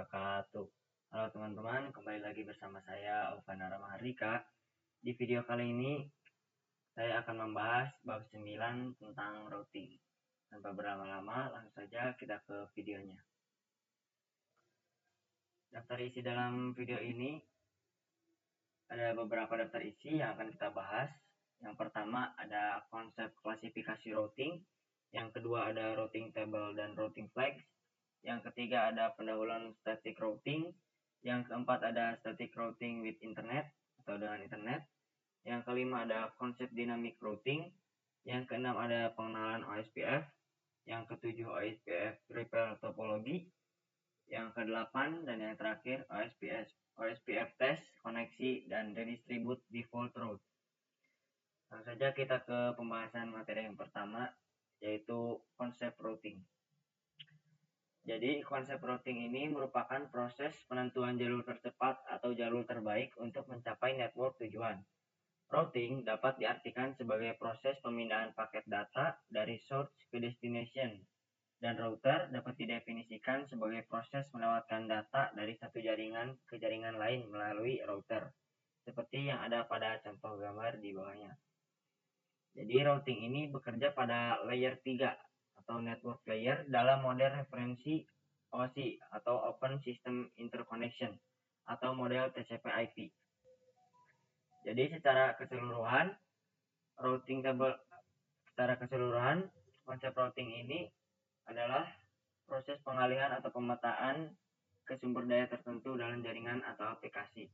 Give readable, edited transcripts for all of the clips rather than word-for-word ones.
wabarakatuh. Halo teman-teman, kembali lagi bersama saya Alvana Ramahardika. Di video kali ini saya akan membahas bab 9 tentang routing. Tanpa berlama-lama, langsung saja kita ke videonya. Daftar isi dalam video ini ada beberapa daftar isi yang akan kita bahas. Yang pertama ada konsep klasifikasi routing, yang kedua ada routing table dan routing flags, yang ketiga ada pendahuluan static routing, yang keempat ada static routing with internet atau dengan internet, yang kelima ada konsep dynamic routing, yang keenam ada pengenalan OSPF, yang ketujuh OSPF repair topology, yang kedelapan dan yang terakhir OSPF test, koneksi, dan redistribute default route. Langsung saja kita ke pembahasan materi yang pertama, yaitu konsep routing. Jadi konsep routing ini merupakan proses penentuan jalur tercepat atau jalur terbaik untuk mencapai network tujuan. Routing dapat diartikan sebagai proses pemindahan paket data dari source ke destination, dan router dapat didefinisikan sebagai proses melewatkan data dari satu jaringan ke jaringan lain melalui router, seperti yang ada pada contoh gambar di bawahnya. Jadi routing ini bekerja pada layer 3 atau network layer dalam model referensi OSI atau Open System Interconnection atau model TCP/IP. Jadi secara keseluruhan konsep routing ini adalah proses pengalihan atau pemetaan ke sumber daya tertentu dalam jaringan atau aplikasi.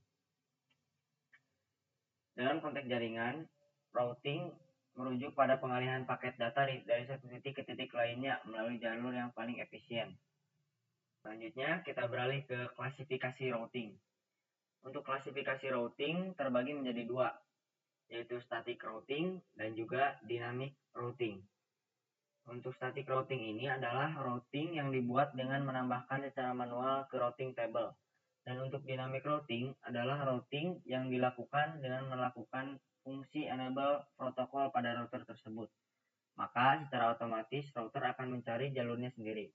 Dalam konteks jaringan, routing merujuk pada pengalihan paket data dari satu titik ke titik lainnya melalui jalur yang paling efisien. Selanjutnya kita beralih ke klasifikasi routing. Untuk klasifikasi routing terbagi menjadi dua, yaitu static routing dan juga dynamic routing. Untuk static routing ini adalah routing yang dibuat dengan menambahkan secara manual ke routing table. Dan untuk dynamic routing adalah routing yang dilakukan dengan melakukan fungsi enable protokol pada router tersebut. Maka secara otomatis router akan mencari jalurnya sendiri.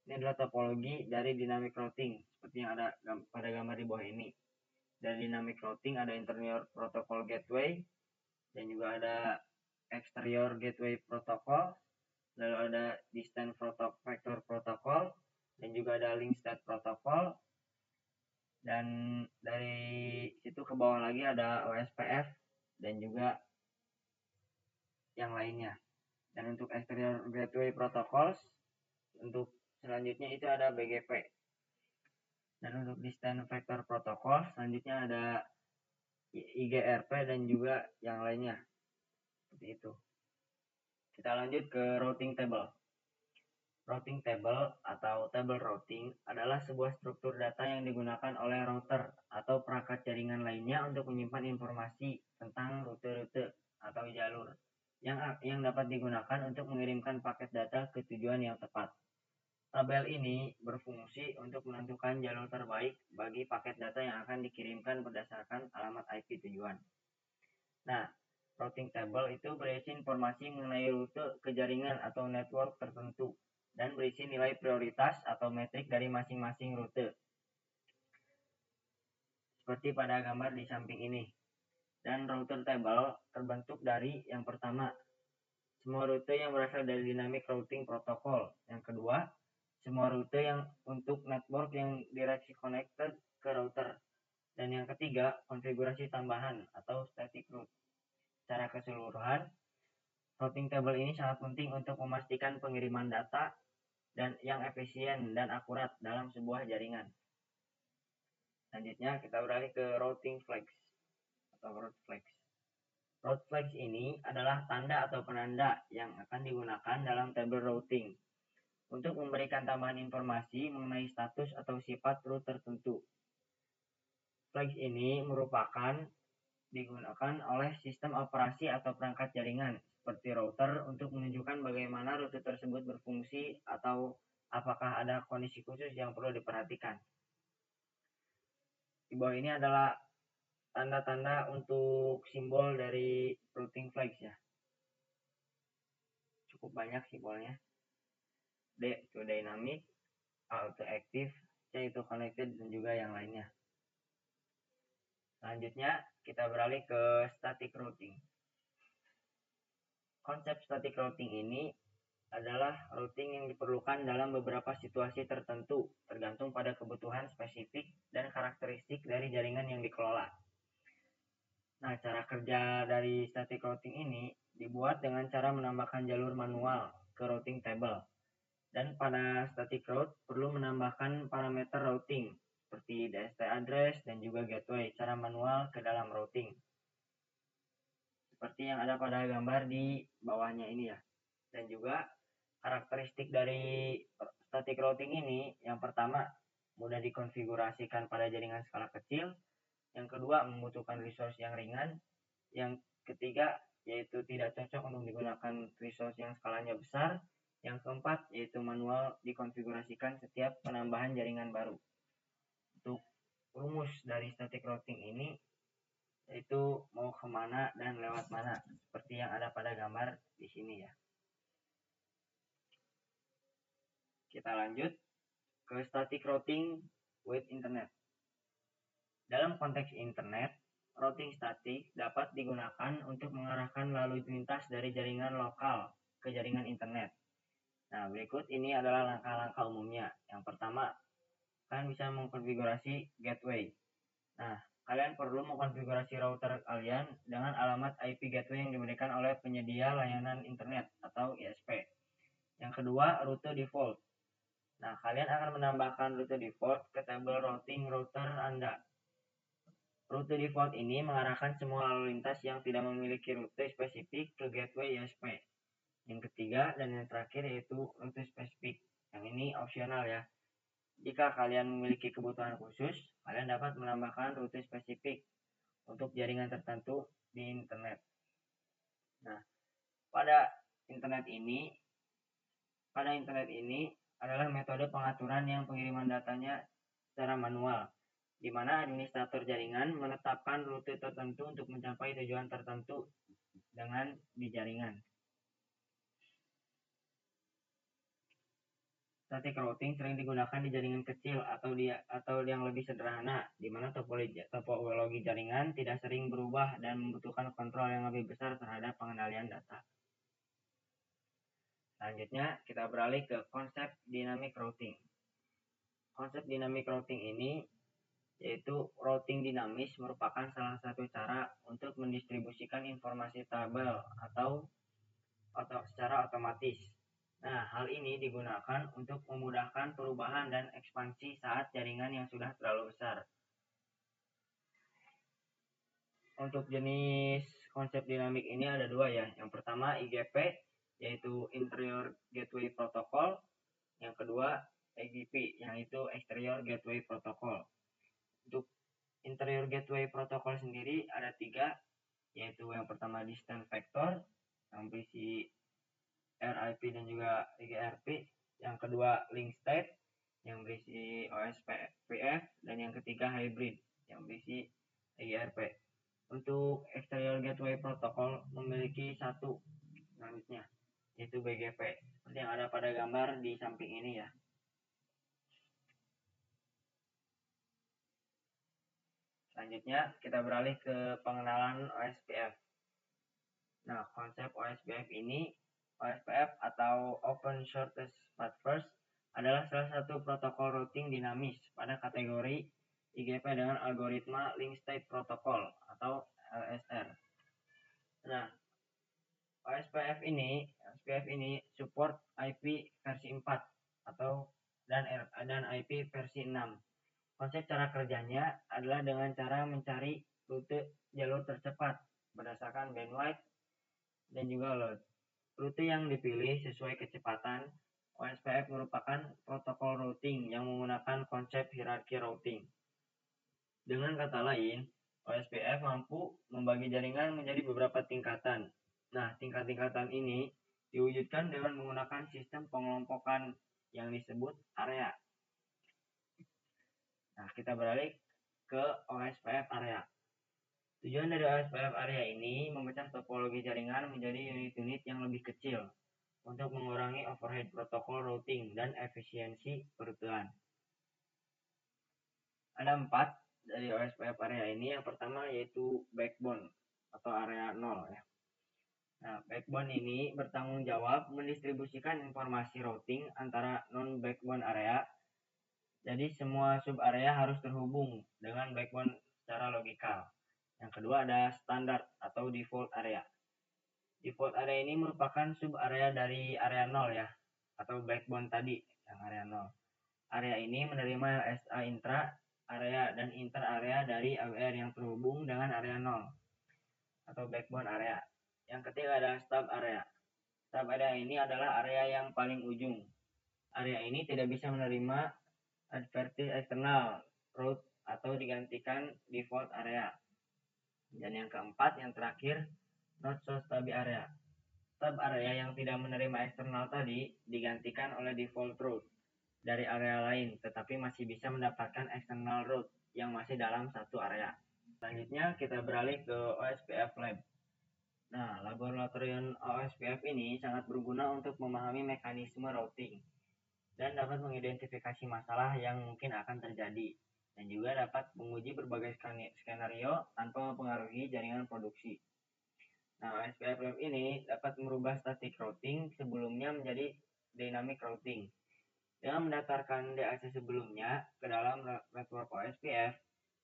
Ini adalah topologi dari dynamic routing seperti yang ada pada gambar di bawah ini. Dari dynamic routing ada interior protocol gateway dan juga ada exterior gateway protocol, lalu ada distance vector protocol dan juga ada link state protocol. Dan dari situ ke bawah lagi ada OSPF dan juga yang lainnya. Dan untuk exterior gateway protocols, untuk selanjutnya itu ada BGP. Dan untuk distance vector protocol selanjutnya ada IGRP dan juga yang lainnya. Seperti itu. Kita lanjut ke routing table. Routing table atau table routing adalah sebuah struktur data yang digunakan oleh router atau perangkat jaringan lainnya untuk menyimpan informasi tentang rute-rute atau jalur yang dapat digunakan untuk mengirimkan paket data ke tujuan yang tepat. Tabel ini berfungsi untuk menentukan jalur terbaik bagi paket data yang akan dikirimkan berdasarkan alamat IP tujuan. Nah, routing table itu berisi informasi mengenai rute ke jaringan atau network tertentu dan berisi nilai prioritas atau metrik dari masing-masing rute. Seperti pada gambar di samping ini. Dan router table terbentuk dari yang pertama, semua rute yang berasal dari dynamic routing protocol. Yang kedua, semua rute yang untuk network yang directly connected ke router. Dan yang ketiga, konfigurasi tambahan atau static route. Secara keseluruhan, routing table ini sangat penting untuk memastikan pengiriman data dan yang efisien dan akurat dalam sebuah jaringan. Selanjutnya kita beralih ke routing flags atau route flags. Route flags ini adalah tanda atau penanda yang akan digunakan dalam table routing untuk memberikan tambahan informasi mengenai status atau sifat route tertentu. Flags ini merupakan digunakan oleh sistem operasi atau perangkat jaringan seperti router untuk menunjukkan bagaimana rute tersebut berfungsi atau apakah ada kondisi khusus yang perlu diperhatikan. Di bawah ini adalah tanda-tanda untuk simbol dari routing flags ya. Cukup banyak simbolnya. D itu dynamic, A itu active, yaitu connected dan juga yang lainnya. Selanjutnya kita beralih ke static routing. Konsep static routing ini adalah routing yang diperlukan dalam beberapa situasi tertentu, tergantung pada kebutuhan spesifik dan karakteristik dari jaringan yang dikelola. Nah, cara kerja dari static routing ini dibuat dengan cara menambahkan jalur manual ke routing table. Dan pada static route perlu menambahkan parameter routing seperti DST address dan juga gateway secara manual ke dalam routing. Seperti yang ada pada gambar di bawahnya ini ya. Dan juga karakteristik dari static routing ini, yang pertama mudah dikonfigurasikan pada jaringan skala kecil, yang kedua membutuhkan resource yang ringan, yang ketiga yaitu tidak cocok untuk digunakan resource yang skalanya besar, yang keempat yaitu manual dikonfigurasikan setiap penambahan jaringan baru. Untuk rumus dari static routing ini yaitu mau kemana dan lewat mana, seperti yang ada pada gambar di sini ya. Kita lanjut ke static routing with internet. Dalam konteks internet, routing statik dapat digunakan untuk mengarahkan lalu lintas dari jaringan lokal ke jaringan internet. Nah, berikut ini adalah langkah-langkah umumnya. Yang pertama, kalian bisa mengkonfigurasi gateway. Nah, kalian perlu mengkonfigurasi router kalian dengan alamat IP gateway yang diberikan oleh penyedia layanan internet atau ISP. Yang kedua, rute default. Nah, kalian akan menambahkan rute default ke tabel routing router Anda. Rute default ini mengarahkan semua lalu lintas yang tidak memiliki rute spesifik ke gateway ISP. Yang ketiga dan yang terakhir yaitu rute spesifik. Yang ini opsional ya. Jika kalian memiliki kebutuhan khusus, kalian dapat menambahkan rute spesifik untuk jaringan tertentu di internet. Nah, pada internet ini adalah metode pengaturan yang pengiriman datanya secara manual, di mana administrator jaringan menetapkan rute tertentu untuk mencapai tujuan tertentu dengan di jaringan. Static routing sering digunakan di jaringan kecil atau yang lebih sederhana, di mana topologi jaringan tidak sering berubah dan membutuhkan kontrol yang lebih besar terhadap pengendalian data. Selanjutnya, kita beralih ke konsep dynamic routing. Konsep dynamic routing ini yaitu routing dinamis merupakan salah satu cara untuk mendistribusikan informasi tabel atau secara otomatis. Nah, hal ini digunakan untuk memudahkan perubahan dan ekspansi saat jaringan yang sudah terlalu besar. Untuk jenis konsep dinamik ini ada dua ya. Yang pertama IGP, yaitu Interior Gateway Protocol. Yang kedua EGP, yaitu Exterior Gateway Protocol. Untuk Interior Gateway Protocol sendiri ada tiga, yaitu yang pertama Distance Vector, yang berisi RIP dan juga EGRP. Yang kedua Link State, yang berisi OSPF, dan yang ketiga Hybrid, yang berisi EGRP. Untuk Exterior Gateway Protocol memiliki satu selanjutnya, yaitu BGP, seperti yang ada pada gambar di samping ini ya. Selanjutnya kita beralih ke pengenalan OSPF. Nah, konsep OSPF ini, OSPF atau Open Shortest Path First, adalah salah satu protokol routing dinamis pada kategori IGP dengan algoritma Link State Protocol atau LSR. Nah, OSPF ini support IP versi 4 dan IP versi 6. Konsep cara kerjanya adalah dengan cara mencari rute jalur tercepat berdasarkan bandwidth dan juga load. Rute yang dipilih sesuai kecepatan. OSPF merupakan protokol routing yang menggunakan konsep hierarki routing. Dengan kata lain, OSPF mampu membagi jaringan menjadi beberapa tingkatan. Nah, tingkat-tingkatan ini diwujudkan dengan menggunakan sistem pengelompokan yang disebut area. Nah, kita beralih ke OSPF area. Tujuan dari OSPF area ini memecah topologi jaringan menjadi unit-unit yang lebih kecil untuk mengurangi overhead protokol routing dan efisiensi perutuan. Ada 4 dari OSPF area ini. Yang pertama yaitu backbone atau area 0 ya. Nah, backbone ini bertanggung jawab mendistribusikan informasi routing antara non-backbone area. Jadi semua sub area harus terhubung dengan backbone secara logikal. Yang kedua ada standar atau default area. Default area ini merupakan sub area dari area 0 ya, atau backbone tadi yang area 0. Area ini menerima LSA intra area dan inter area dari AWR yang terhubung dengan area 0 atau backbone area. Yang ketiga ada stub area. Stub area ini adalah area yang paling ujung. Area ini tidak bisa menerima advertis eksternal route atau digantikan default area. Dan yang keempat, yang terakhir, not so stub area. Stub area yang tidak menerima eksternal tadi digantikan oleh default route dari area lain, tetapi masih bisa mendapatkan external route yang masih dalam satu area. Selanjutnya kita beralih ke OSPF Lab. Nah, laboratorium OSPF ini sangat berguna untuk memahami mekanisme routing dan dapat mengidentifikasi masalah yang mungkin akan terjadi, dan juga dapat menguji berbagai skenario tanpa mempengaruhi jaringan produksi. Nah, OSPF Lab ini dapat merubah static routing sebelumnya menjadi dynamic routing dengan mendatarkan DAC sebelumnya ke dalam network OSPF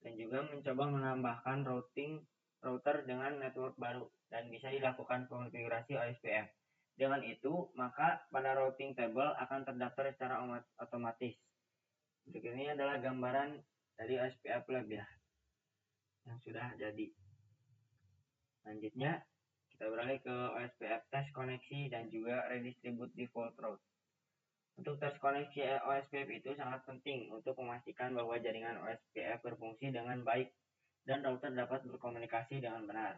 dan juga mencoba menambahkan router dengan network baru dan bisa dilakukan konfigurasi OSPF. Dengan itu, maka pada routing table akan terdaftar secara otomatis. Untuk ini adalah gambaran dari OSPF Lab ya, yang sudah jadi. Selanjutnya, kita beralih ke OSPF test koneksi dan juga redistribute default route. Untuk tes koneksi OSPF itu sangat penting untuk memastikan bahwa jaringan OSPF berfungsi dengan baik dan router dapat berkomunikasi dengan benar.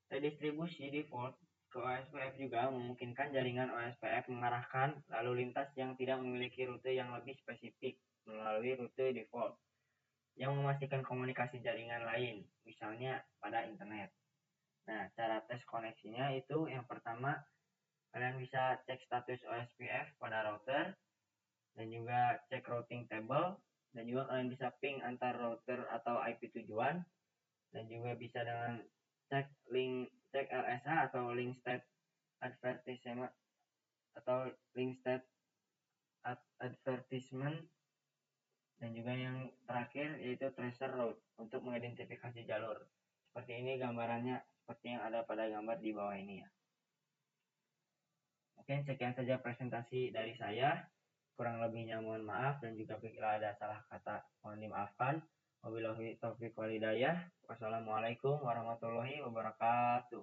Redistribusi default ke OSPF juga memungkinkan jaringan OSPF mengarahkan lalu lintas yang tidak memiliki rute yang lebih spesifik melalui rute default yang memastikan komunikasi jaringan lain, misalnya pada internet. Nah, cara tes koneksinya itu yang pertama, kalian bisa cek status OSPF pada router dan juga cek routing table, dan juga kalian bisa ping antar router atau IP tujuan, dan juga bisa dengan cek LSA atau link state advertisement dan juga yang terakhir yaitu tracer route untuk mengidentifikasi jalur. Seperti ini gambarannya, seperti yang ada pada gambar di bawah ini ya. Mungkin sekian saja presentasi dari saya. Kurang lebihnya mohon maaf, dan juga bila ada salah kata mohon dimaafkan. Wabillahi taufiq walhidayah. Wassalamualaikum warahmatullahi wabarakatuh.